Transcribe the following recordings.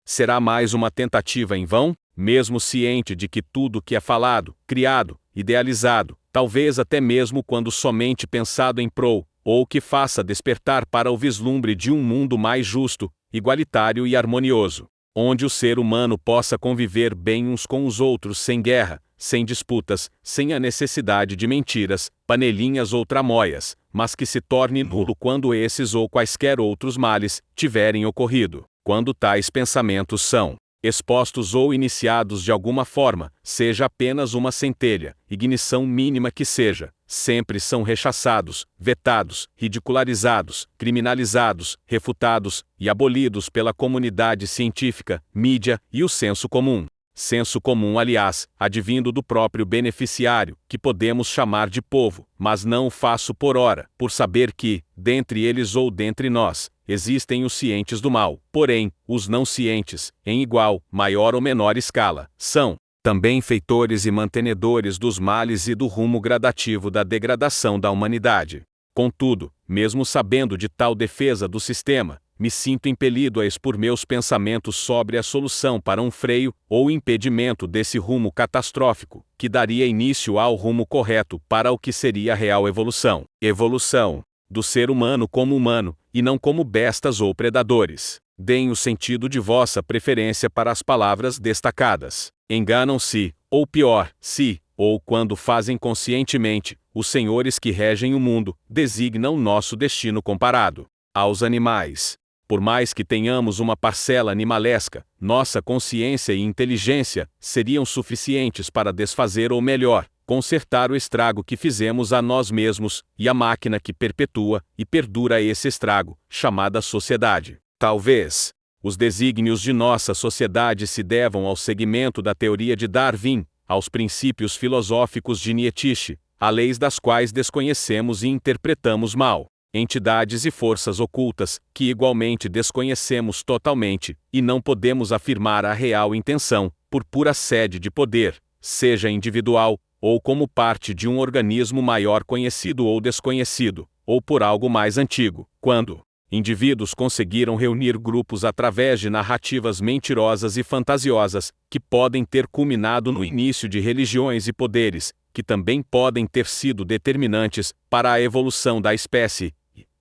Será mais uma tentativa em vão? Mesmo ciente de que tudo que é falado, criado, idealizado, talvez até mesmo quando somente pensado em prol, ou que faça despertar para o vislumbre de um mundo mais justo, igualitário e harmonioso, onde o ser humano possa conviver bem uns com os outros sem guerra, sem disputas, sem a necessidade de mentiras, panelinhas ou tramóias, mas que se torne nulo quando esses ou quaisquer outros males tiverem ocorrido. Quando tais pensamentos são expostos ou iniciados de alguma forma, seja apenas uma centelha, ignição mínima que seja, sempre são rechaçados, vetados, ridicularizados, criminalizados, refutados e abolidos pela comunidade científica, mídia e o senso comum. Senso comum, aliás, advindo do próprio beneficiário, que podemos chamar de povo, mas não o faço por ora, por saber que, dentre eles ou dentre nós, existem os cientes do mal, porém, os não cientes, em igual, maior ou menor escala, são também feitores e mantenedores dos males e do rumo gradativo da degradação da humanidade. Contudo, mesmo sabendo de tal defesa do sistema, me sinto impelido a expor meus pensamentos sobre a solução para um freio ou impedimento desse rumo catastrófico, que daria início ao rumo correto para o que seria a real evolução. Evolução do ser humano como humano, e não como bestas ou predadores. Deem o sentido de vossa preferência para as palavras destacadas. Enganam-se, ou pior, se, ou quando fazem conscientemente, os senhores que regem o mundo, designam nosso destino comparado aos animais. Por mais que tenhamos uma parcela animalesca, nossa consciência e inteligência seriam suficientes para desfazer ou melhor, consertar o estrago que fizemos a nós mesmos, e a máquina que perpetua e perdura esse estrago, chamada sociedade. Talvez os desígnios de nossa sociedade se devam ao segmento da teoria de Darwin, aos princípios filosóficos de Nietzsche, a leis das quais desconhecemos e interpretamos mal. Entidades e forças ocultas, que igualmente desconhecemos totalmente, e não podemos afirmar a real intenção, por pura sede de poder, seja individual, ou como parte de um organismo maior conhecido ou desconhecido, ou por algo mais antigo, quando indivíduos conseguiram reunir grupos através de narrativas mentirosas e fantasiosas, que podem ter culminado no início de religiões e poderes, que também podem ter sido determinantes para a evolução da espécie,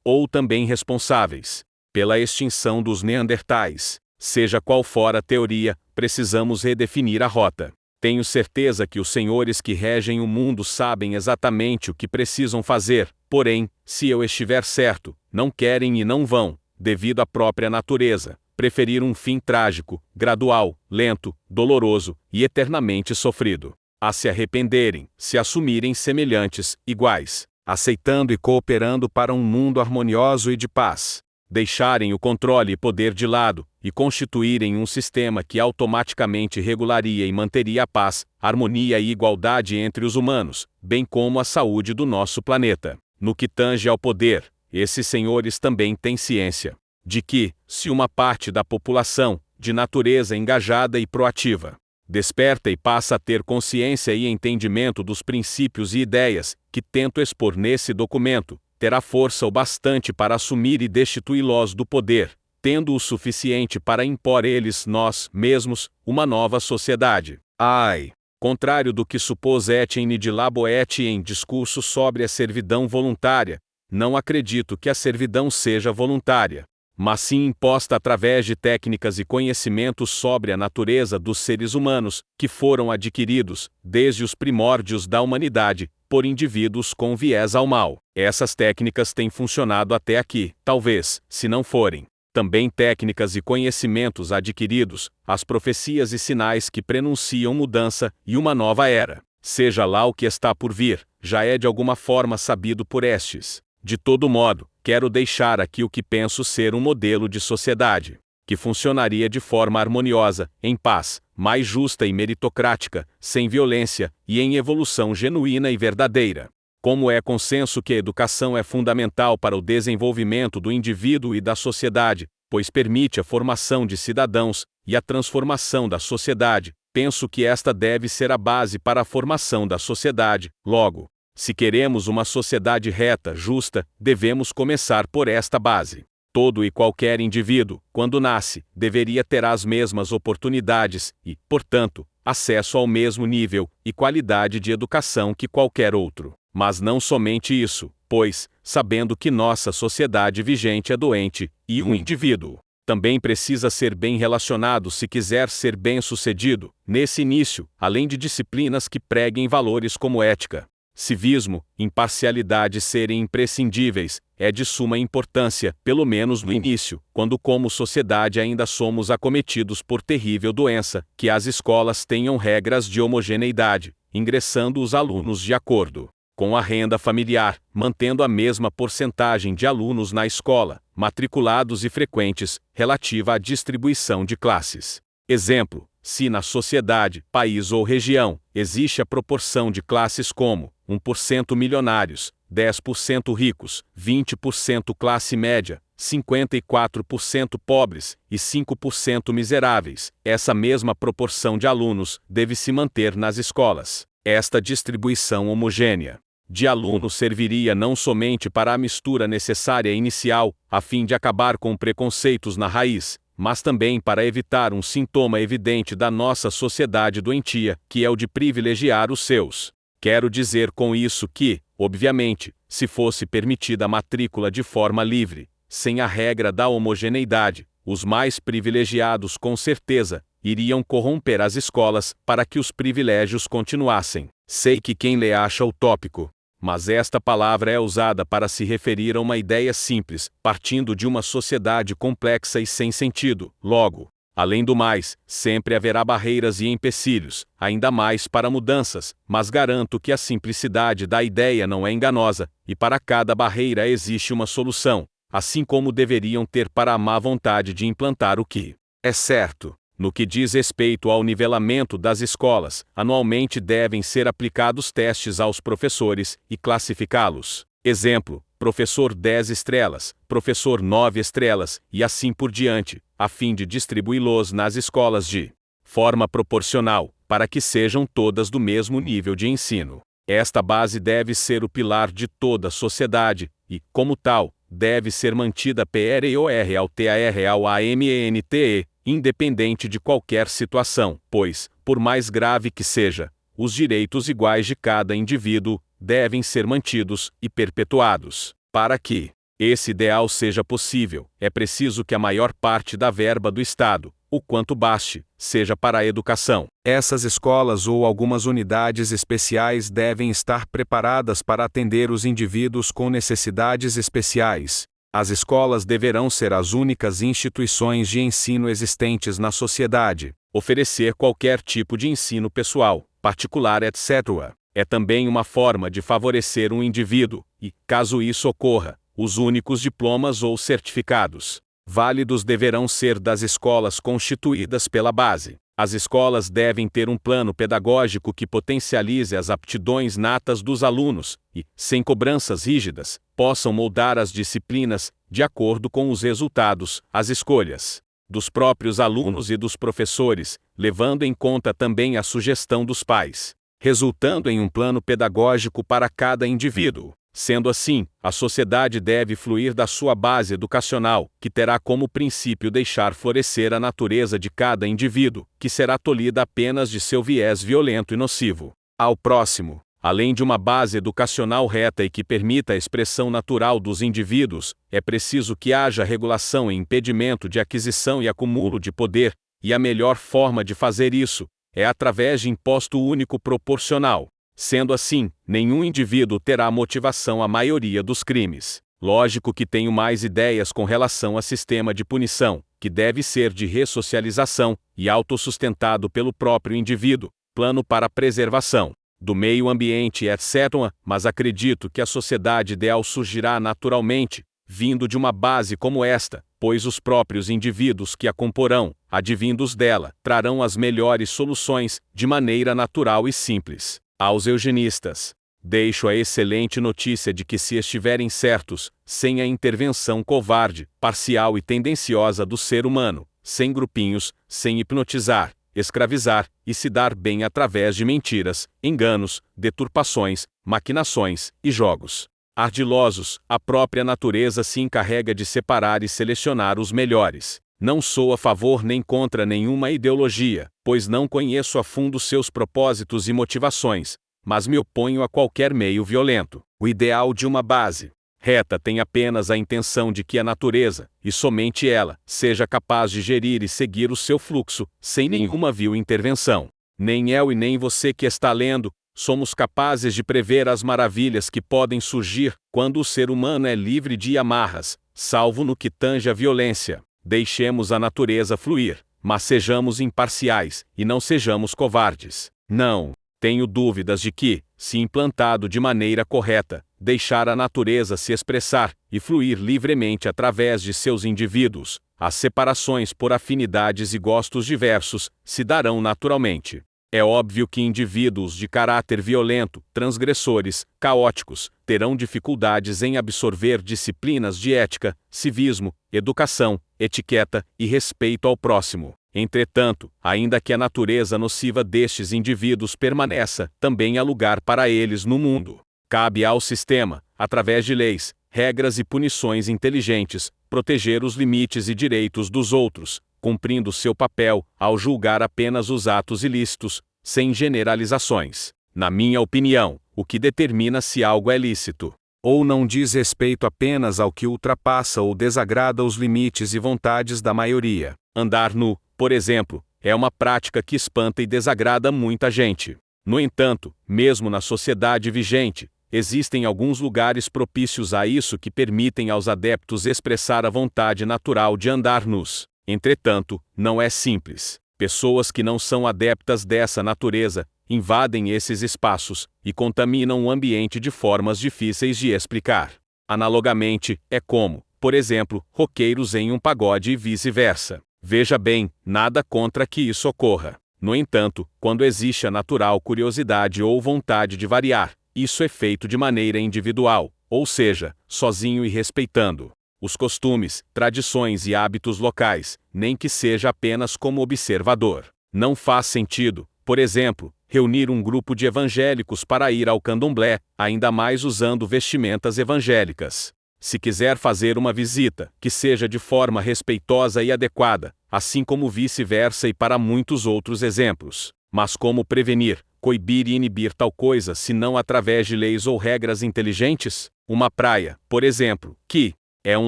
ou também responsáveis pela extinção dos neandertais. Seja qual for a teoria, precisamos redefinir a rota. Tenho certeza que os senhores que regem o mundo sabem exatamente o que precisam fazer, porém, se eu estiver certo, não querem e não vão, devido à própria natureza, preferir um fim trágico, gradual, lento, doloroso e eternamente sofrido, a se arrependerem, se assumirem semelhantes, iguais, aceitando e cooperando para um mundo harmonioso e de paz. Deixarem o controle e poder de lado, e constituírem um sistema que automaticamente regularia e manteria a paz, harmonia e igualdade entre os humanos, bem como a saúde do nosso planeta. No que tange ao poder, esses senhores também têm ciência de que, se uma parte da população, de natureza engajada e proativa, desperta e passa a ter consciência e entendimento dos princípios e ideias que tento expor nesse documento, terá força o bastante para assumir e destituí-los do poder, tendo o suficiente para impor eles nós mesmos uma nova sociedade. Ai! Contrário do que supôs Etienne de La Boétie em discurso sobre a servidão voluntária, não acredito que a servidão seja voluntária, mas sim imposta através de técnicas e conhecimentos sobre a natureza dos seres humanos, que foram adquiridos, desde os primórdios da humanidade, por indivíduos com viés ao mal. Essas técnicas têm funcionado até aqui, talvez, se não forem também técnicas e conhecimentos adquiridos, as profecias e sinais que prenunciam mudança e uma nova era. Seja lá o que está por vir, já é de alguma forma sabido por estes. De todo modo, quero deixar aqui o que penso ser um modelo de sociedade, que funcionaria de forma harmoniosa, em paz, mais justa e meritocrática, sem violência, e em evolução genuína e verdadeira. Como é consenso que a educação é fundamental para o desenvolvimento do indivíduo e da sociedade, pois permite a formação de cidadãos e a transformação da sociedade, penso que esta deve ser a base para a formação da sociedade. Logo, se queremos uma sociedade reta, justa, devemos começar por esta base. Todo e qualquer indivíduo, quando nasce, deveria ter as mesmas oportunidades e, portanto, acesso ao mesmo nível e qualidade de educação que qualquer outro. Mas não somente isso, pois, sabendo que nossa sociedade vigente é doente, e um indivíduo também precisa ser bem relacionado se quiser ser bem-sucedido, nesse início, além de disciplinas que preguem valores como ética, civismo, imparcialidade serem imprescindíveis, é de suma importância, pelo menos no início, quando como sociedade ainda somos acometidos por terrível doença, que as escolas tenham regras de homogeneidade, ingressando os alunos de acordo com a renda familiar, mantendo a mesma porcentagem de alunos na escola, matriculados e frequentes, relativa à distribuição de classes. Exemplo: se na sociedade, país ou região, existe a proporção de classes como 1% milionários, 10% ricos, 20% classe média, 54% pobres e 5% miseráveis, essa mesma proporção de alunos deve se manter nas escolas. Esta distribuição homogênea de alunos serviria não somente para a mistura necessária inicial, a fim de acabar com preconceitos na raiz, mas também para evitar um sintoma evidente da nossa sociedade doentia, que é o de privilegiar os seus. Quero dizer com isso que, obviamente, se fosse permitida a matrícula de forma livre, sem a regra da homogeneidade, os mais privilegiados com certeza iriam corromper as escolas para que os privilégios continuassem. Sei que quem lê acha utópico, mas esta palavra é usada para se referir a uma ideia simples, partindo de uma sociedade complexa e sem sentido. Logo, além do mais, sempre haverá barreiras e empecilhos, ainda mais para mudanças, mas garanto que a simplicidade da ideia não é enganosa, e para cada barreira existe uma solução, assim como deveriam ter para a má vontade de implantar o que é certo. No que diz respeito ao nivelamento das escolas, anualmente devem ser aplicados testes aos professores e classificá-los. Exemplo: professor 10 estrelas, professor 9 estrelas, e assim por diante, a fim de distribuí-los nas escolas de forma proporcional, para que sejam todas do mesmo nível de ensino. Esta base deve ser o pilar de toda a sociedade, e, como tal, deve ser mantida PRORALTARALAMENTE, independente de qualquer situação, pois, por mais grave que seja, os direitos iguais de cada indivíduo devem ser mantidos e perpetuados. Para que esse ideal seja possível, é preciso que a maior parte da verba do Estado, o quanto baste, seja para a educação. Essas escolas ou algumas unidades especiais devem estar preparadas para atender os indivíduos com necessidades especiais. As escolas deverão ser as únicas instituições de ensino existentes na sociedade. Oferecer qualquer tipo de ensino pessoal, particular, etc. é também uma forma de favorecer um indivíduo, e, caso isso ocorra, os únicos diplomas ou certificados válidos deverão ser das escolas constituídas pela base. As escolas devem ter um plano pedagógico que potencialize as aptidões natas dos alunos e, sem cobranças rígidas, possam moldar as disciplinas de acordo com os resultados, as escolhas dos próprios alunos e dos professores, levando em conta também a sugestão dos pais, resultando em um plano pedagógico para cada indivíduo. Sendo assim, a sociedade deve fluir da sua base educacional, que terá como princípio deixar florescer a natureza de cada indivíduo, que será tolhida apenas de seu viés violento e nocivo ao próximo. Além de uma base educacional reta e que permita a expressão natural dos indivíduos, é preciso que haja regulação e impedimento de aquisição e acúmulo de poder, e a melhor forma de fazer isso é através de imposto único proporcional. Sendo assim, nenhum indivíduo terá motivação à maioria dos crimes. Lógico que tenho mais ideias com relação a sistema de punição, que deve ser de ressocialização e autossustentado pelo próprio indivíduo, plano para a preservação do meio ambiente, etc. Mas acredito que a sociedade ideal surgirá naturalmente, vindo de uma base como esta, pois os próprios indivíduos que a comporão, advindos dela, trarão as melhores soluções, de maneira natural e simples. Aos eugenistas, deixo a excelente notícia de que, se estiverem certos, sem a intervenção covarde, parcial e tendenciosa do ser humano, sem grupinhos, sem hipnotizar, escravizar e se dar bem através de mentiras, enganos, deturpações, maquinações e jogos ardilosos, a própria natureza se encarrega de separar e selecionar os melhores. Não sou a favor nem contra nenhuma ideologia, pois não conheço a fundo seus propósitos e motivações, mas me oponho a qualquer meio violento. O ideal de uma base reta tem apenas a intenção de que a natureza, e somente ela, seja capaz de gerir e seguir o seu fluxo, sem nenhuma vil intervenção. Nem eu e nem você que está lendo somos capazes de prever as maravilhas que podem surgir quando o ser humano é livre de amarras, salvo no que tange a violência. Deixemos a natureza fluir, mas sejamos imparciais, e não sejamos covardes. Não tenho dúvidas de que, se implantado de maneira correta, deixar a natureza se expressar e fluir livremente através de seus indivíduos, as separações por afinidades e gostos diversos se darão naturalmente. É óbvio que indivíduos de caráter violento, transgressores, caóticos, terão dificuldades em absorver disciplinas de ética, civismo, educação, etiqueta e respeito ao próximo. Entretanto, ainda que a natureza nociva destes indivíduos permaneça, também há lugar para eles no mundo. Cabe ao sistema, através de leis, regras e punições inteligentes, proteger os limites e direitos dos outros, cumprindo seu papel ao julgar apenas os atos ilícitos, sem generalizações. Na minha opinião, o que determina se algo é lícito ou não diz respeito apenas ao que ultrapassa ou desagrada os limites e vontades da maioria. Andar nu, por exemplo, é uma prática que espanta e desagrada muita gente. No entanto, mesmo na sociedade vigente, existem alguns lugares propícios a isso que permitem aos adeptos expressar a vontade natural de andar nus. Entretanto, não é simples. Pessoas que não são adeptas dessa natureza invadem esses espaços e contaminam o ambiente de formas difíceis de explicar. Analogamente, é como, por exemplo, roqueiros em um pagode e vice-versa. Veja bem, nada contra que isso ocorra. No entanto, quando existe a natural curiosidade ou vontade de variar, isso é feito de maneira individual, ou seja, sozinho e respeitando os costumes, tradições e hábitos locais, nem que seja apenas como observador. Não faz sentido, por exemplo, reunir um grupo de evangélicos para ir ao candomblé, ainda mais usando vestimentas evangélicas. Se quiser fazer uma visita, que seja de forma respeitosa e adequada, assim como vice-versa e para muitos outros exemplos. Mas como prevenir, coibir e inibir tal coisa se não através de leis ou regras inteligentes? Uma praia, por exemplo, que é um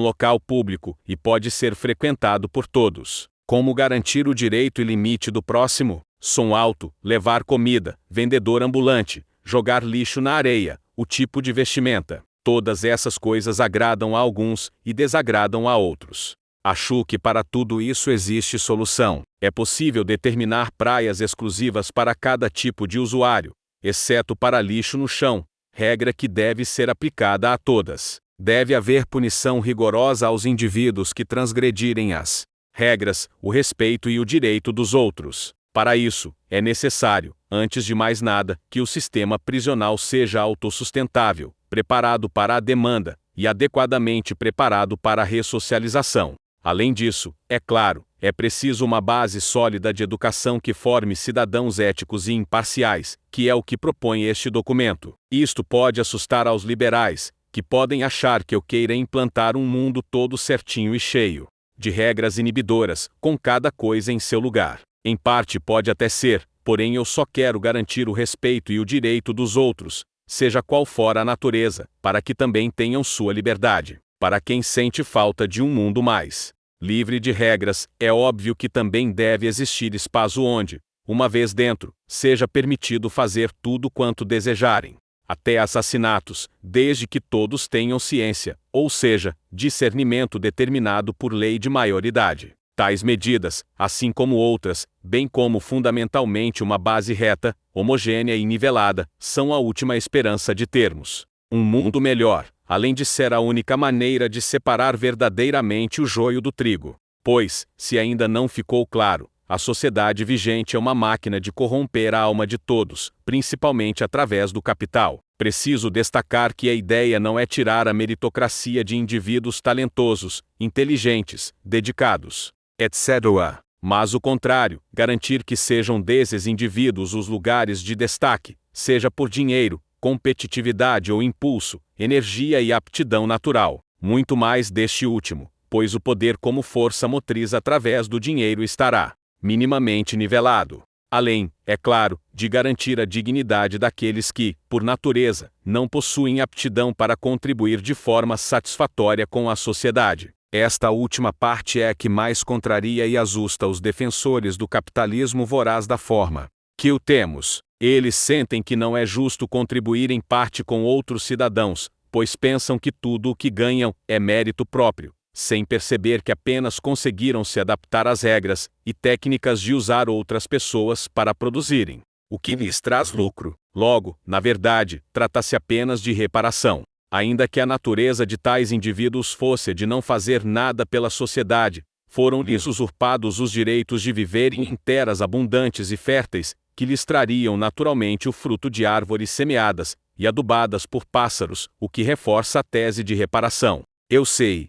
local público e pode ser frequentado por todos. Como garantir o direito e limite do próximo? Som alto, levar comida, vendedor ambulante, jogar lixo na areia, o tipo de vestimenta. Todas essas coisas agradam a alguns e desagradam a outros. Acho que para tudo isso existe solução. É possível determinar praias exclusivas para cada tipo de usuário, exceto para lixo no chão, regra que deve ser aplicada a todas. Deve haver punição rigorosa aos indivíduos que transgredirem as regras, o respeito e o direito dos outros. Para isso, é necessário, antes de mais nada, que o sistema prisional seja autossustentável, preparado para a demanda, e adequadamente preparado para a ressocialização. Além disso, é claro, é preciso uma base sólida de educação que forme cidadãos éticos e imparciais, que é o que propõe este documento. Isto pode assustar aos liberais, que podem achar que eu queira implantar um mundo todo certinho e cheio de regras inibidoras, com cada coisa em seu lugar. Em parte pode até ser, porém eu só quero garantir o respeito e o direito dos outros, seja qual for a natureza, para que também tenham sua liberdade. Para quem sente falta de um mundo mais livre de regras, é óbvio que também deve existir espaço onde, uma vez dentro, seja permitido fazer tudo quanto desejarem. Até assassinatos, desde que todos tenham ciência, ou seja, discernimento determinado por lei de maioridade. Tais medidas, assim como outras, bem como fundamentalmente uma base reta, homogênea e nivelada, são a última esperança de termos um mundo melhor, além de ser a única maneira de separar verdadeiramente o joio do trigo. Pois, se ainda não ficou claro, a sociedade vigente é uma máquina de corromper a alma de todos, principalmente através do capital. Preciso destacar que a ideia não é tirar a meritocracia de indivíduos talentosos, inteligentes, dedicados, etc., mas o contrário, garantir que sejam desses indivíduos os lugares de destaque, seja por dinheiro, competitividade ou impulso, energia e aptidão natural, muito mais deste último, pois o poder como força motriz através do dinheiro estará minimamente nivelado. Além, é claro, de garantir a dignidade daqueles que, por natureza, não possuem aptidão para contribuir de forma satisfatória com a sociedade. Esta última parte é a que mais contraria e assusta os defensores do capitalismo voraz da forma que o temos. Eles sentem que não é justo contribuir em parte com outros cidadãos, pois pensam que tudo o que ganham é mérito próprio, sem perceber que apenas conseguiram se adaptar às regras e técnicas de usar outras pessoas para produzirem o que lhes traz lucro. Logo, na verdade, trata-se apenas de reparação. Ainda que a natureza de tais indivíduos fosse de não fazer nada pela sociedade, foram-lhes usurpados os direitos de viverem em terras abundantes e férteis, que lhes trariam naturalmente o fruto de árvores semeadas e adubadas por pássaros, o que reforça a tese de reparação. Eu sei,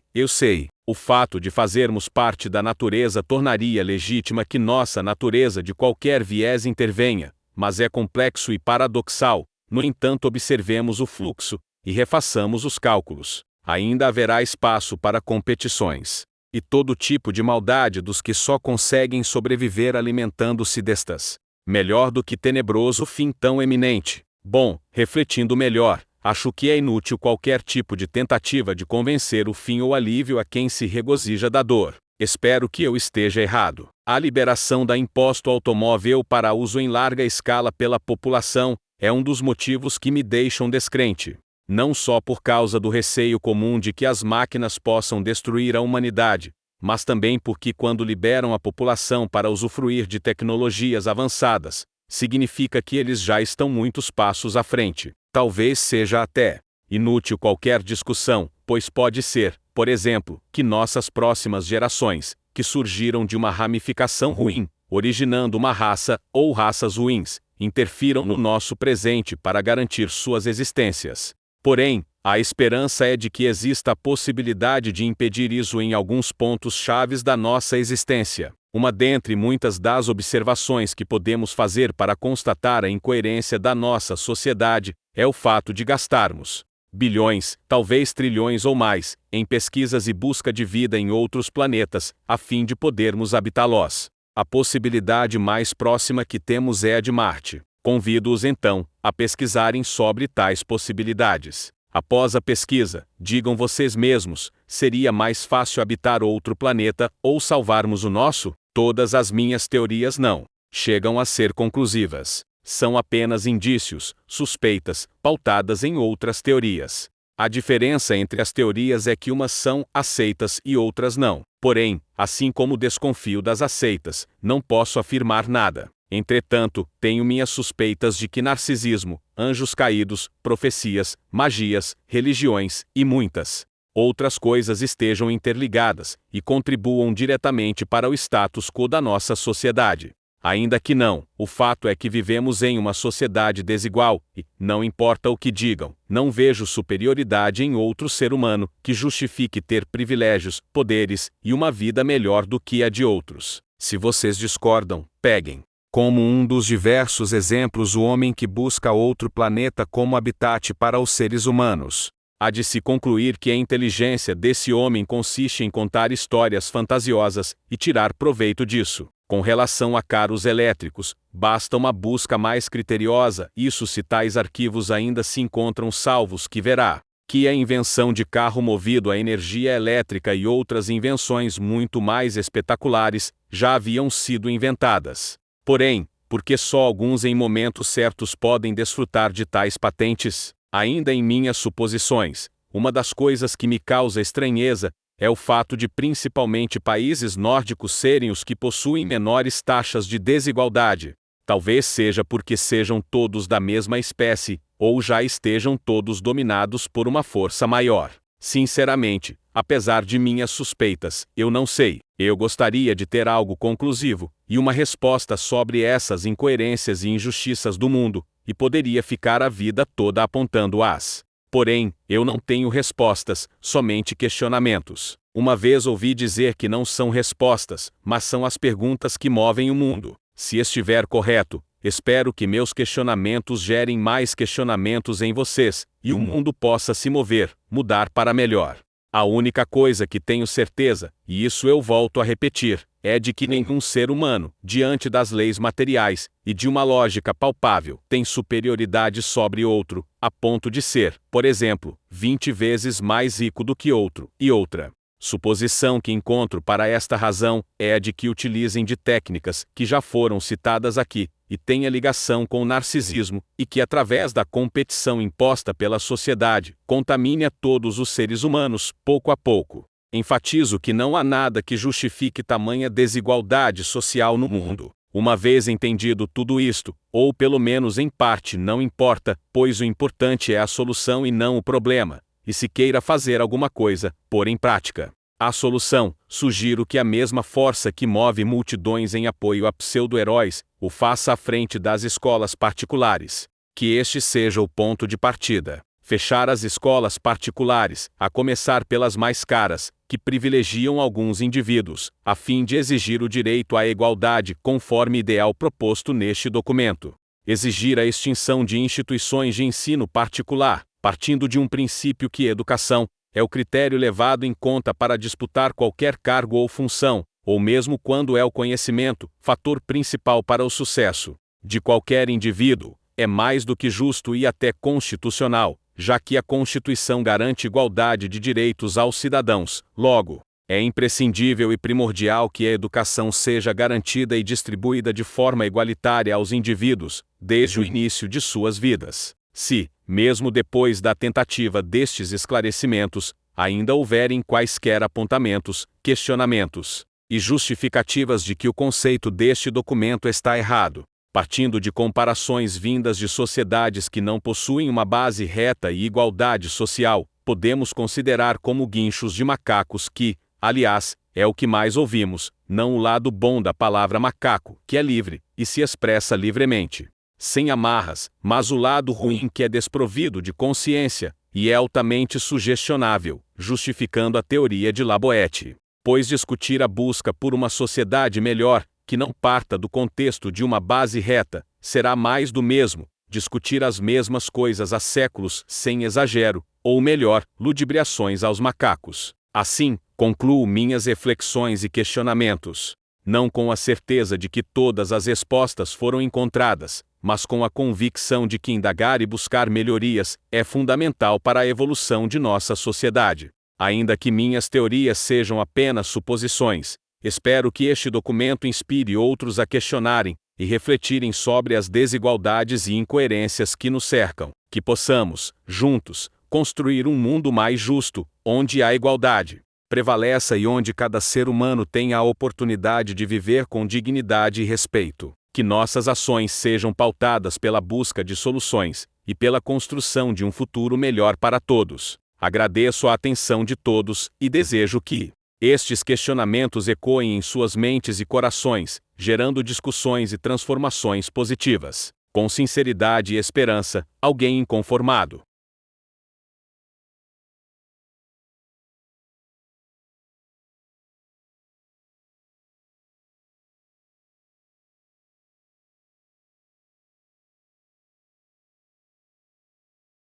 o fato de fazermos parte da natureza tornaria legítima que nossa natureza de qualquer viés intervenha, mas é complexo e paradoxal. No entanto, observemos o fluxo e refaçamos os cálculos. Ainda haverá espaço para competições e todo tipo de maldade dos que só conseguem sobreviver alimentando-se destas. Melhor do que tenebroso fim tão eminente. Bom, refletindo melhor, acho que é inútil qualquer tipo de tentativa de convencer o fim ou alívio a quem se regozija da dor. Espero que eu esteja errado. A liberação da imposto automóvel para uso em larga escala pela população é um dos motivos que me deixam descrente. Não só por causa do receio comum de que as máquinas possam destruir a humanidade, mas também porque quando liberam a população para usufruir de tecnologias avançadas, significa que eles já estão muitos passos à frente. Talvez seja até inútil qualquer discussão, pois pode ser, por exemplo, que nossas próximas gerações, que surgiram de uma ramificação ruim, originando uma raça ou raças ruins, interfiram no nosso presente para garantir suas existências. Porém, a esperança é de que exista a possibilidade de impedir isso em alguns pontos chaves da nossa existência. Uma dentre muitas das observações que podemos fazer para constatar a incoerência da nossa sociedade é o fato de gastarmos bilhões, talvez trilhões ou mais, em pesquisas e busca de vida em outros planetas, a fim de podermos habitá-los. A possibilidade mais próxima que temos é a de Marte. Convido-os então a pesquisarem sobre tais possibilidades. Após a pesquisa, digam vocês mesmos, seria mais fácil habitar outro planeta ou salvarmos o nosso? Todas as minhas teorias não chegam a ser conclusivas. São apenas indícios, suspeitas, pautadas em outras teorias. A diferença entre as teorias é que umas são aceitas e outras não. Porém, assim como desconfio das aceitas, não posso afirmar nada. Entretanto, tenho minhas suspeitas de que narcisismo, anjos caídos, profecias, magias, religiões e muitas outras coisas estejam interligadas e contribuam diretamente para o status quo da nossa sociedade. Ainda que não, o fato é que vivemos em uma sociedade desigual e, não importa o que digam, não vejo superioridade em outro ser humano que justifique ter privilégios, poderes e uma vida melhor do que a de outros. Se vocês discordam, peguem como um dos diversos exemplos o homem que busca outro planeta como habitat para os seres humanos. Há de se concluir que a inteligência desse homem consiste em contar histórias fantasiosas e tirar proveito disso. Com relação a carros elétricos, basta uma busca mais criteriosa, isso se tais arquivos ainda se encontram salvos, que verá que a invenção de carro movido a energia elétrica e outras invenções muito mais espetaculares já haviam sido inventadas. Porém, porque só alguns em momentos certos podem desfrutar de tais patentes? Ainda em minhas suposições, uma das coisas que me causa estranheza é o fato de principalmente países nórdicos serem os que possuem menores taxas de desigualdade. Talvez seja porque sejam todos da mesma espécie, ou já estejam todos dominados por uma força maior. Sinceramente, apesar de minhas suspeitas, eu não sei. Eu gostaria de ter algo conclusivo e uma resposta sobre essas incoerências e injustiças do mundo, e poderia ficar a vida toda apontando-as. Porém, eu não tenho respostas, somente questionamentos. Uma vez ouvi dizer que não são respostas, mas são as perguntas que movem o mundo. Se estiver correto, Espero que meus questionamentos gerem mais questionamentos em vocês, e o mundo possa se mover, mudar para melhor. A única coisa que tenho certeza, e isso eu volto a repetir, é de que nenhum ser humano, diante das leis materiais e de uma lógica palpável, tem superioridade sobre outro, a ponto de ser, por exemplo, 20 vezes mais rico do que outro, e outra suposição que encontro para esta razão é a de que utilizem de técnicas que já foram citadas aqui, e tenha ligação com o narcisismo, e que através da competição imposta pela sociedade, contamine a todos os seres humanos, pouco a pouco. Enfatizo que não há nada que justifique tamanha desigualdade social no mundo. Uma vez entendido tudo isto, ou pelo menos em parte não importa, pois o importante é a solução e não o problema, e se queira fazer alguma coisa, pôr em prática a solução, sugiro que a mesma força que move multidões em apoio a pseudo-heróis, o faça à frente das escolas particulares. Que este seja o ponto de partida. Fechar as escolas particulares, a começar pelas mais caras, que privilegiam alguns indivíduos, a fim de exigir o direito à igualdade conforme ideal proposto neste documento. Exigir a extinção de instituições de ensino particular, partindo de um princípio que educação é o critério levado em conta para disputar qualquer cargo ou função, ou mesmo quando é o conhecimento, fator principal para o sucesso de qualquer indivíduo, é mais do que justo e até constitucional, já que a Constituição garante igualdade de direitos aos cidadãos. Logo, é imprescindível e primordial que a educação seja garantida e distribuída de forma igualitária aos indivíduos, desde o início de suas vidas. Se, mesmo depois da tentativa destes esclarecimentos, ainda houverem quaisquer apontamentos, questionamentos e justificativas de que o conceito deste documento está errado, partindo de comparações vindas de sociedades que não possuem uma base reta e igualdade social, podemos considerar como guinchos de macacos que, aliás, é o que mais ouvimos, não o lado bom da palavra macaco, que é livre e se expressa livremente, sem amarras, mas o lado ruim que é desprovido de consciência e é altamente sugestionável, justificando a teoria de Laboete. Pois discutir a busca por uma sociedade melhor, que não parta do contexto de uma base reta, será mais do mesmo, discutir as mesmas coisas há séculos sem exagero, ou melhor, ludibriações aos macacos. Assim, concluo minhas reflexões e questionamentos, não com a certeza de que todas as respostas foram encontradas, mas com a convicção de que indagar e buscar melhorias é fundamental para a evolução de nossa sociedade. Ainda que minhas teorias sejam apenas suposições, espero que este documento inspire outros a questionarem e refletirem sobre as desigualdades e incoerências que nos cercam, que possamos, juntos, construir um mundo mais justo, onde a igualdade prevaleça e onde cada ser humano tenha a oportunidade de viver com dignidade e respeito. Que nossas ações sejam pautadas pela busca de soluções e pela construção de um futuro melhor para todos. Agradeço a atenção de todos e desejo que estes questionamentos ecoem em suas mentes e corações, gerando discussões e transformações positivas. Com sinceridade e esperança, alguém inconformado.